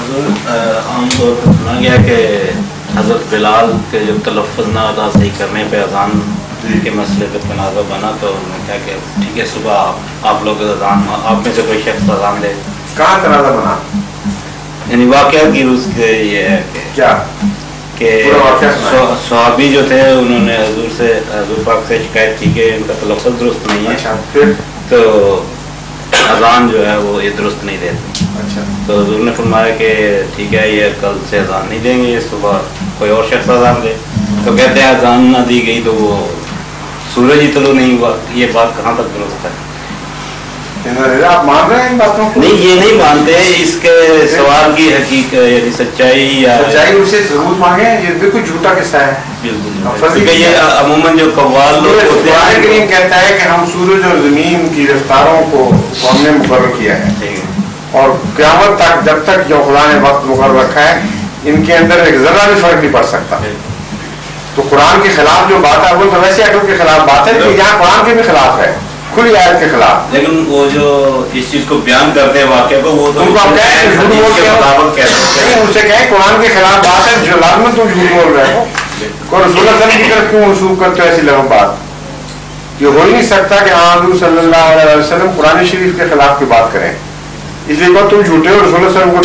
عام طور پر سنا گیا کہ حضرت بلال کے جو تلفظ نہ ادا صحیح کرنے پہ اذان کے مسئلے پہ تنازع بنا، تو انہوں نے کہا کہ ٹھیک ہے صبح آپ لوگ اذان، آپ میں سے کوئی شخص اذان دے. کہاں تنازع بنا؟ یعنی واقعہ کی روز کے یہ ہے کہ کیا کہ صحابی جو تھے انہوں نے حضور سے، حضور پاک سے شکایت کی کہ ان کا تلفظ درست نہیں ہے. اچھا، پھر تو اذان جو ہے وہ یہ درست نہیں دیتے. اچھا، تو حضور نے فرمایا کہ ٹھیک ہے یہ کل سے اذان نہیں دیں گے، یہ صبح کوئی اور شخص اذان دے. تو کہتے ہیں اذان نہ دی گئی تو وہ سورج ہی طلوع نہیں ہوا. یہ بات کہاں تک درست ہے؟ آپ مان رہے ہیں ان باتوں کو؟ نہیں، یہ نہیں مانتے. اس کے سوال کی حقیقت یعنی سچائی یا سچائی اسے ضرور مانگے. یہ بالکل جھوٹا قصہ ہے. بالکل. یہ عموماً جو قوال لوگ ہوتے ہیں، قرآن کریم کہتا ہے کہ ہم سورج اور زمین کی رفتاروں کو ہم نے مقرر کیا ہے، اور قیامت تک جب تک جو خدا نے وقت مقرر رکھا ہے ان کے اندر ایک ذرہ بھی فرق نہیں پڑ سکتا. تو قرآن کے خلاف جو بات ہے وہ تو ویسے ایٹم کے خلاف بات ہے کہ یہاں قرآن کے بھی خلاف ہے، کھلی آیت کے خلاف. لیکن وہ جو اس چیز کو بیان کرتے ہیں واقعہ کو، وہ تو ان سے کہیں قرآن کے خلاف بات ہے، جو لازمن تم جھوٹ بول رہے ہو. کوئی رسول اللہ کی طرف کیوں منسوخ کرتے ہو ایسی لغو بات؟ یہ ہو ہی نہیں سکتا کہ ہاں حضور صلی اللہ علیہ وسلم قرآن شریف کے خلاف کی بات کریں. اس لیے تم جھوٹے ہو، رسول اللہ صلی اللہ علیہ وسلم کو